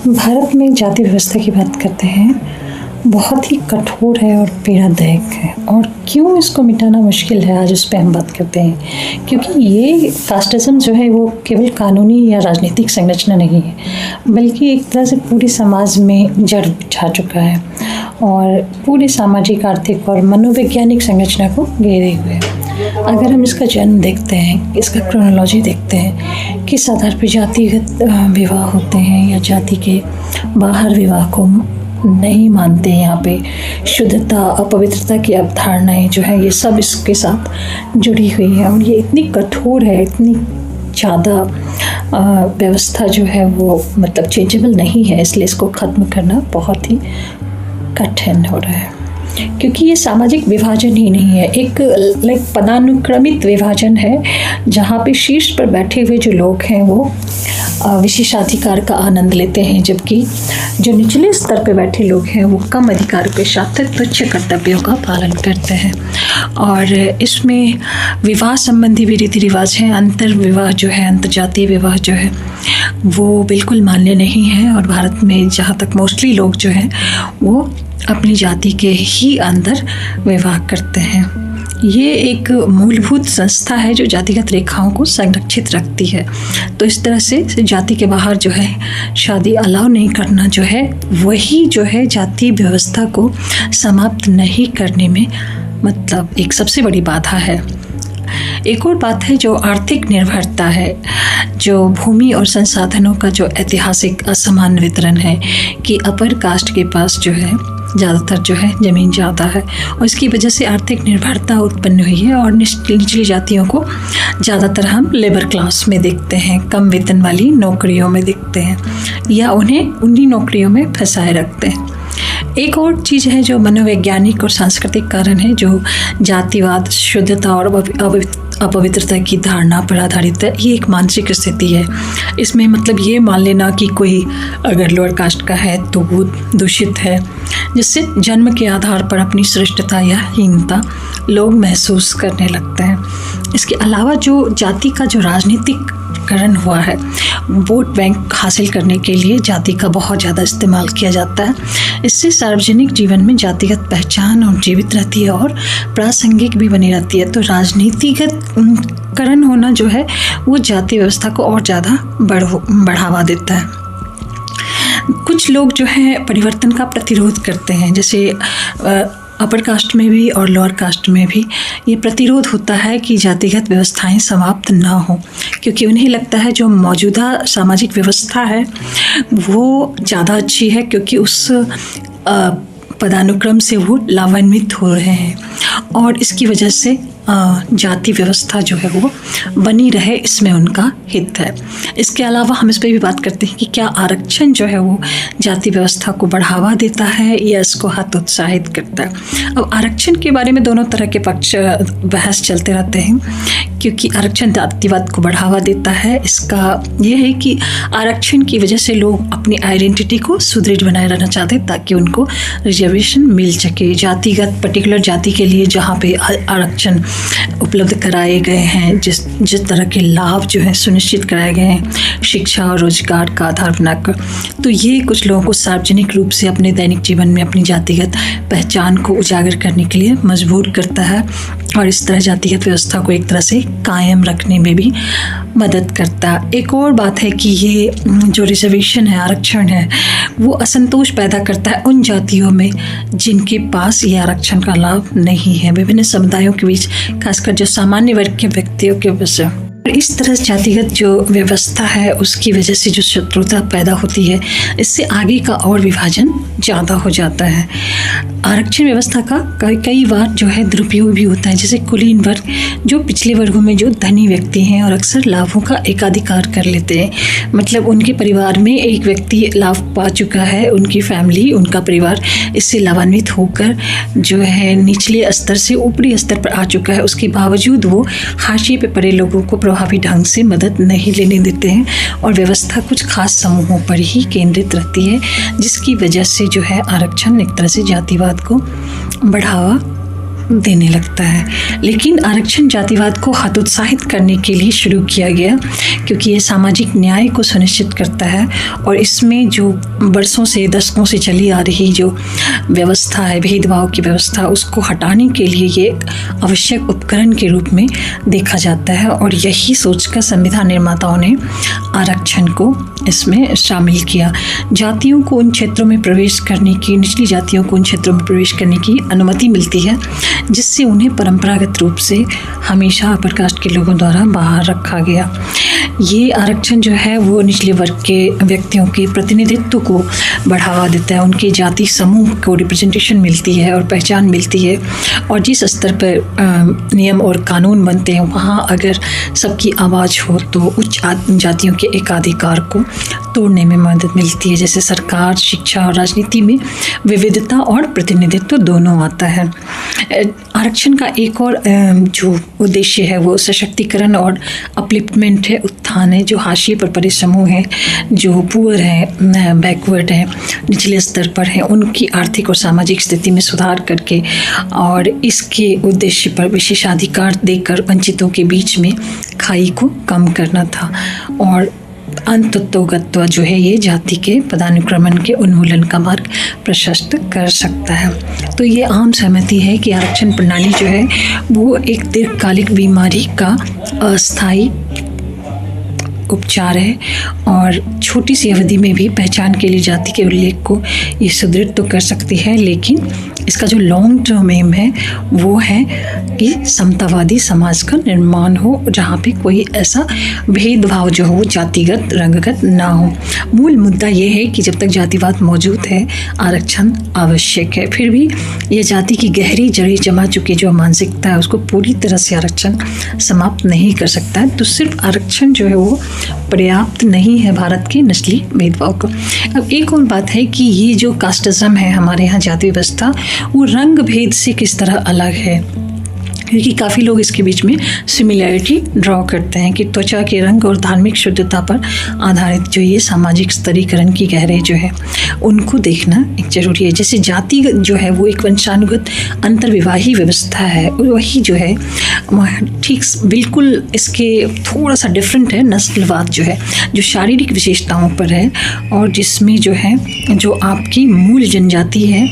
भारत में जाति व्यवस्था की बात करते हैं, बहुत ही कठोर है और पीड़ादायक है। और क्यों इसको मिटाना मुश्किल है, आज उस पर हम बात करते हैं। क्योंकि ये कास्टिज्म जो है वो केवल कानूनी या राजनीतिक संरचना नहीं है, बल्कि एक तरह से पूरे समाज में जड़ बिछा चुका है और पूरे सामाजिक, आर्थिक और मनोवैज्ञानिक संरचना को घेरे हुए है। अगर हम इसका जन्म देखते हैं, इसका क्रोनोलॉजी देखते हैं, किस आधार पर जातिगत विवाह होते हैं या जाति के बाहर विवाह को नहीं मानते हैं, यहाँ पे शुद्धता, अपवित्रता की अवधारणाएं जो है ये सब इसके साथ जुड़ी हुई है। और ये इतनी कठोर है, इतनी ज़्यादा व्यवस्था जो है वो मतलब चेंजेबल नहीं है, इसलिए इसको ख़त्म करना बहुत ही कठिन हो रहा है। क्योंकि ये सामाजिक विभाजन ही नहीं है, एक पदानुक्रमित विभाजन है, जहाँ पे शीर्ष पर बैठे हुए जो लोग हैं वो विशेषाधिकार का आनंद लेते हैं, जबकि जो निचले स्तर पर बैठे लोग हैं वो कम अधिकार के साथ तुच्छ कर्तव्यों का पालन करते हैं। और इसमें विवाह संबंधी भी रीति रिवाज हैं। अंतर विवाह जो है, अंतर्जातीय विवाह जो है वो बिल्कुल मान्य नहीं है। और भारत में जहाँ तक मोस्टली लोग जो हैं वो अपनी जाति के ही अंदर विवाह करते हैं। ये एक मूलभूत संस्था है जो जातिगत रेखाओं को संरक्षित रखती है। तो इस तरह से जाति के बाहर जो है शादी अलाउ नहीं करना जो है वही जो है जाति व्यवस्था को समाप्त नहीं करने में मतलब एक सबसे बड़ी बाधा है। एक और बात है जो आर्थिक निर्भरता है, जो भूमि और संसाधनों का जो ऐतिहासिक असमान वितरण है कि अपर कास्ट के पास जो है ज़्यादातर जो है ज़मीन ज़्यादा है और इसकी वजह से आर्थिक निर्भरता उत्पन्न हुई है। और निचली जातियों को ज़्यादातर हम लेबर क्लास में देखते हैं, कम वेतन वाली नौकरियों में देखते हैं या उन्हें उन्हीं नौकरियों में फंसाए रखते हैं। एक और चीज़ है जो मनोवैज्ञानिक और सांस्कृतिक कारण है, जो जातिवाद, शुद्धता और अपवित्रता की धारणा पर आधारित है। ये एक मानसिक स्थिति है। इसमें मतलब ये मान लेना कि कोई अगर लोअर कास्ट का है तो वो दूषित है, जिससे जन्म के आधार पर अपनी श्रेष्ठता या हीनता लोग महसूस करने लगते हैं। इसके अलावा जो जाति का जो राजनीतिकरण हुआ है, वोट बैंक हासिल करने के लिए जाति का बहुत ज़्यादा इस्तेमाल किया जाता है। इससे सार्वजनिक जीवन में जातिगत पहचान और जीवित रहती है और प्रासंगिक भी बनी रहती है। तो राजनीतिगत करण होना जो है वो जाति व्यवस्था को और ज़्यादा बढ़ावा देता है। कुछ लोग जो है परिवर्तन का प्रतिरोध करते हैं, जैसे अपर कास्ट में भी और लोअर कास्ट में भी ये प्रतिरोध होता है कि जातिगत व्यवस्थाएं समाप्त ना हो, क्योंकि उन्हें लगता है जो मौजूदा सामाजिक व्यवस्था है वो ज़्यादा अच्छी है, क्योंकि उस पदानुक्रम से वो लाभान्वित हो रहे हैं और इसकी वजह से जाति व्यवस्था जो है वो बनी रहे, इसमें उनका हित है। इसके अलावा हम इस पर भी बात करते हैं कि क्या आरक्षण जो है वो जाति व्यवस्था को बढ़ावा देता है या इसको हतोत्साहित करता है। अब आरक्षण के बारे में दोनों तरह के पक्ष बहस चलते रहते हैं, क्योंकि आरक्षण जातिवाद को बढ़ावा देता है। इसका यह है कि आरक्षण की वजह से लोग अपनी आइडेंटिटी को सुदृढ़ बनाए रहना चाहते हैं ताकि उनको रिजर्वेशन मिल सके। जातिगत पर्टिकुलर जाति के लिए जहाँ पे आरक्षण उपलब्ध कराए गए हैं, जिस तरह के लाभ जो है सुनिश्चित कराए गए हैं शिक्षा और रोजगार का आधार बनाकर, तो ये कुछ लोगों को सार्वजनिक रूप से अपने दैनिक जीवन में अपनी जातिगत पहचान को उजागर करने के लिए मजबूर करता है और इस तरह जातिगत व्यवस्था को एक तरह से कायम रखने में भी मदद करता है। एक और बात है कि ये जो रिजर्वेशन है, आरक्षण है, वो असंतोष पैदा करता है उन जातियों में जिनके पास ये आरक्षण का लाभ नहीं है। विभिन्न समुदायों के बीच, खासकर जो सामान्य वर्ग के व्यक्तियों के वजह इस तरह जातिगत जो व्यवस्था है उसकी वजह से जो शत्रुता पैदा होती है, इससे आगे का और विभाजन ज़्यादा हो जाता है। आरक्षण व्यवस्था का कई बार जो है दुरुपयोग भी होता है, जैसे कुलीन वर्ग जो पिछले वर्गों में जो धनी व्यक्ति हैं और अक्सर लाभों का एकाधिकार कर लेते हैं। मतलब उनके परिवार में एक व्यक्ति लाभ पा चुका है, उनकी फैमिली, उनका परिवार इससे लाभान्वित होकर जो है निचले स्तर से ऊपरी स्तर पर आ चुका है। उसके बावजूद वो हाशिए पे पड़े लोगों को प्रभावी ढंग से मदद नहीं लेने देते हैं और व्यवस्था कुछ खास समूहों पर ही केंद्रित रहती है, जिसकी वजह से जो है आरक्षण एक तरह से जातिवाद को बढ़ावा देने लगता है। लेकिन आरक्षण जातिवाद को हतोत्साहित करने के लिए शुरू किया गया, क्योंकि ये सामाजिक न्याय को सुनिश्चित करता है और इसमें जो बरसों से दशकों से चली आ रही जो व्यवस्था है, भेदभाव की व्यवस्था, उसको हटाने के लिए ये आवश्यक उपकरण के रूप में देखा जाता है। और यही सोचकर संविधान निर्माताओं ने आरक्षण को इसमें शामिल किया। जातियों को उन क्षेत्रों में प्रवेश करने की, निचली जातियों को उन क्षेत्रों में प्रवेश करने की अनुमति मिलती है जिससे उन्हें परंपरागत रूप से हमेशा अपर कास्ट के लोगों द्वारा बाहर रखा गया। ये आरक्षण जो है वो निचले वर्ग के व्यक्तियों के प्रतिनिधित्व को बढ़ावा देता है, उनके जाति समूह को रिप्रेजेंटेशन मिलती है और पहचान मिलती है। और जिस स्तर पर नियम और कानून बनते हैं वहाँ अगर सबकी आवाज़ हो तो उच्च जातियों के एकाधिकार को तोड़ने में मदद मिलती है। जैसे सरकार, शिक्षा और राजनीति में विविधता और प्रतिनिधित्व दोनों आता है। आरक्षण का एक और जो उद्देश्य है वो सशक्तिकरण और अपलिफ्टमेंट है, उत्थान है। जो हाशिए पर पड़े समूह हैं, जो पुअर हैं, बैकवर्ड हैं, निचले स्तर पर हैं, उनकी आर्थिक और सामाजिक स्थिति में सुधार करके और इसके उद्देश्य पर विशेषाधिकार देकर वंचितों के बीच में खाई को कम करना था। और अंततोगत्वा जो है ये जाति के पदानुक्रमण के उन्मूलन का मार्ग प्रशस्त कर सकता है। तो ये आम सहमति है कि आरक्षण प्रणाली जो है वो एक दीर्घकालिक बीमारी का अस्थायी उपचार है और छोटी सी अवधि में भी पहचान के लिए जाति के उल्लेख को ये सुदृढ़ तो कर सकती है, लेकिन इसका जो लॉन्ग टर्म एम है वो है कि समतावादी समाज का निर्माण हो जहाँ पे कोई ऐसा भेदभाव जो हो जातिगत रंगगत ना हो। मूल मुद्दा ये है कि जब तक जातिवाद मौजूद है आरक्षण आवश्यक है। फिर भी ये जाति की गहरी जड़ी जमा चुकी जो मानसिकता है उसको पूरी तरह से आरक्षण समाप्त नहीं कर सकता है। तो सिर्फ आरक्षण जो है वो पर्याप्त नहीं है भारत के नस्ली भेदभाव को। अब एक और बात है कि ये जो कास्टिज्म है हमारे यहाँ जाति व्यवस्था वो रंग भेद से किस तरह अलग है, क्योंकि काफ़ी लोग इसके बीच में सिमिलैरिटी ड्रॉ करते हैं कि त्वचा के रंग और धार्मिक शुद्धता पर आधारित जो ये सामाजिक स्तरीकरण की गहराई जो है उनको देखना एक ज़रूरी है। जैसे जाति जो है वो एक वंशानुगत अंतर्विवाही व्यवस्था है, वही जो है ठीक बिल्कुल इसके थोड़ा सा डिफरेंट है नस्लवाद जो है, जो शारीरिक विशेषताओं पर है और जिसमें जो है जो आपकी मूल जनजाति है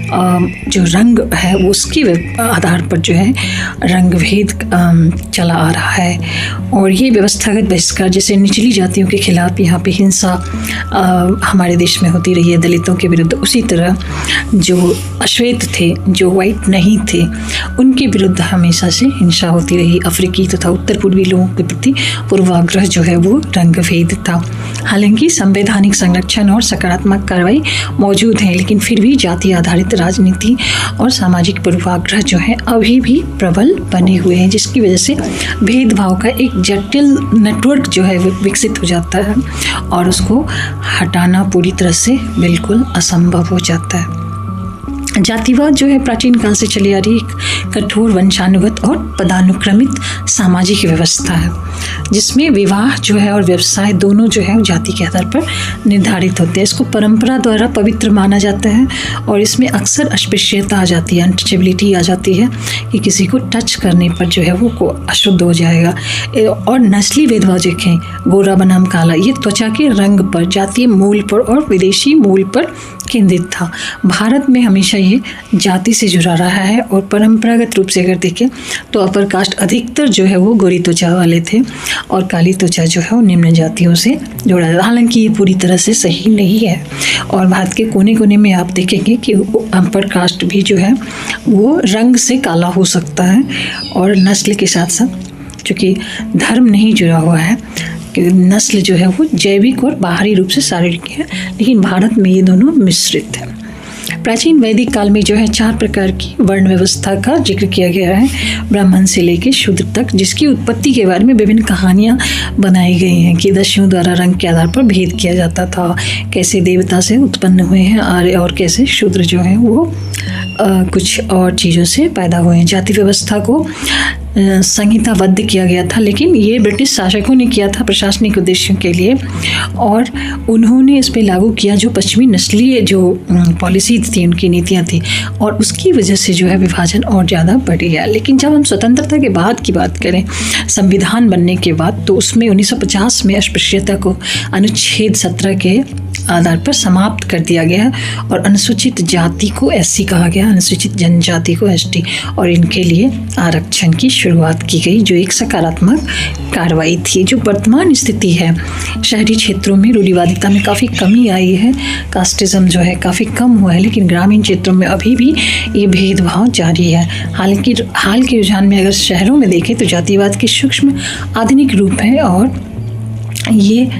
जो रंग है उसके आधार पर जो है रंग भेद चला आ रहा है। और ये व्यवस्थागत बहिष्कार जैसे निचली जातियों के खिलाफ यहाँ पे हिंसा हमारे देश में होती रही है दलितों के विरुद्ध, उसी तरह जो अश्वेत थे, जो वाइट नहीं थे, उनके विरुद्ध हमेशा से हिंसा होती रही। अफ्रीकी तथा उत्तर पूर्वी लोगों के प्रति पूर्वाग्रह जो है वो रंग भेद था। हालांकि संवैधानिक संरक्षण और सकारात्मक कार्रवाई मौजूद है, लेकिन फिर भी जाति आधारित राजनीति और सामाजिक पूर्वाग्रह जो है अभी भी प्रबल बने हुए हैं, जिसकी वजह से भेदभाव का एक जटिल नेटवर्क जो है विकसित हो जाता है और उसको हटाना पूरी तरह से बिल्कुल असंभव हो जाता है। जातिवाद जो है प्राचीन काल से चली आ रही एक कठोर वंशानुगत और पदानुक्रमित सामाजिक व्यवस्था है, जिसमें विवाह जो है और व्यवसाय दोनों जो है जाति के आधार पर निर्धारित होते हैं। इसको परंपरा द्वारा पवित्र माना जाता है और इसमें अक्सर अस्पृश्यता आ जाती है, अनटचेबिलिटी आ जाती है कि किसी को टच करने पर जो है वो अशुद्ध हो जाएगा। और नस्ली भेदभाव देखें, गोरा बनाम काला, ये त्वचा के रंग पर, जातीय मूल पर और विदेशी मूल पर केंद्रित था। भारत में हमेशा ये जाति से जुड़ा रहा है और परंपरागत रूप से अगर देखें तो अपर कास्ट अधिकतर जो है वो गोरी त्वचा वाले थे और काली त्वचा जो है वो निम्न जातियों से जुड़ा है। हालांकि ये पूरी तरह से सही नहीं है और भारत के कोने कोने में आप देखेंगे कि अपर कास्ट भी जो है वो रंग से काला हो सकता है और नस्ल के साथ साथ चूँकि धर्म नहीं जुड़ा हुआ है कि नस्ल जो है वो जैविक और बाहरी रूप से शारीरिक है, लेकिन भारत में ये दोनों मिश्रित है। प्राचीन वैदिक काल में जो है 4 प्रकार की वर्ण व्यवस्था का जिक्र किया गया है, ब्राह्मण से लेकर शूद्र तक, जिसकी उत्पत्ति के बारे में विभिन्न कहानियाँ बनाई गई हैं कि दस्युओं द्वारा रंग के आधार पर भेद किया जाता था, कैसे देवता से उत्पन्न हुए हैं आर्य और कैसे शूद्र जो है वो कुछ और चीज़ों से पैदा हुए हैं। जाति व्यवस्था को संहिताबद्ध किया गया था, लेकिन ये ब्रिटिश शासकों ने किया था प्रशासनिक उद्देश्यों के लिए, और उन्होंने इस पे लागू किया जो पश्चिमी नस्लीय जो पॉलिसी थी, उनकी नीतियाँ थी, और उसकी वजह से जो है विभाजन और ज़्यादा बढ़ गया। लेकिन जब हम स्वतंत्रता के बाद की बात करें, संविधान बनने के बाद, तो उसमें 1950 में अस्पृश्यता को अनुच्छेद 17 के आधार पर समाप्त कर दिया गया, और अनुसूचित जाति को SC कहा गया, अनुसूचित जनजाति को ST, और इनके लिए आरक्षण की शुरुआत की गई, जो एक सकारात्मक कार्रवाई थी। जो वर्तमान स्थिति है, शहरी क्षेत्रों में रूढ़िवादिता में काफ़ी कमी आई है, कास्टिज्म जो है काफ़ी कम हुआ है, लेकिन ग्रामीण क्षेत्रों में अभी भी ये भेदभाव जारी है। हालांकि हाल के रुझान में अगर शहरों में देखें तो जातिवाद के सूक्ष्म आधुनिक रूप है, और ये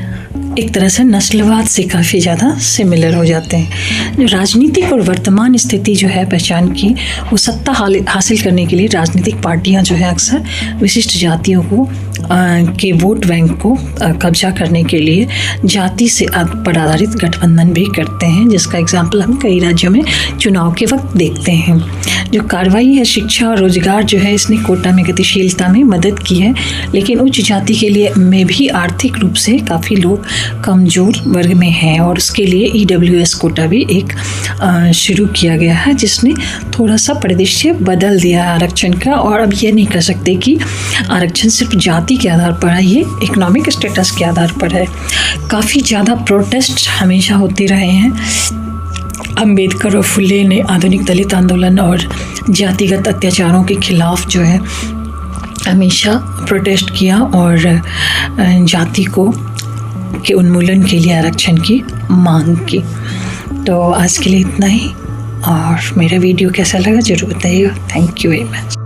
एक तरह से नस्लवाद से काफ़ी ज़्यादा सिमिलर हो जाते हैं। जो राजनीतिक और वर्तमान स्थिति जो है पहचान की, वो सत्ता हासिल करने के लिए राजनीतिक पार्टियां जो है अक्सर विशिष्ट जातियों को के वोट बैंक को कब्जा करने के लिए जाति से पर आधारित गठबंधन भी करते हैं, जिसका एग्जाम्पल हम कई राज्यों में चुनाव के वक्त देखते हैं। जो कार्रवाई है शिक्षा और रोजगार जो है, इसने कोटा में गतिशीलता में मदद की है, लेकिन उच्च जाति के लिए में भी आर्थिक रूप से काफ़ी लोग कमज़ोर वर्ग में हैं, और उसके लिए EWS कोटा भी एक शुरू किया गया है, जिसने थोड़ा सा परिदृश्य बदल दिया है आरक्षण का। और अब ये नहीं कर सकते कि आरक्षण सिर्फ जाति के आधार पर है, ये इकोनॉमिक स्टेटस के आधार पर है। काफ़ी ज़्यादा प्रोटेस्ट हमेशा होते रहे हैं। अम्बेडकर और फुले ने आधुनिक दलित आंदोलन और जातिगत अत्याचारों के खिलाफ जो है हमेशा प्रोटेस्ट किया, और जाति को के उन्मूलन के लिए आरक्षण की मांग की। तो आज के लिए इतना ही, और मेरा वीडियो कैसा लगा ज़रूर बताइएगा। Thank you very much.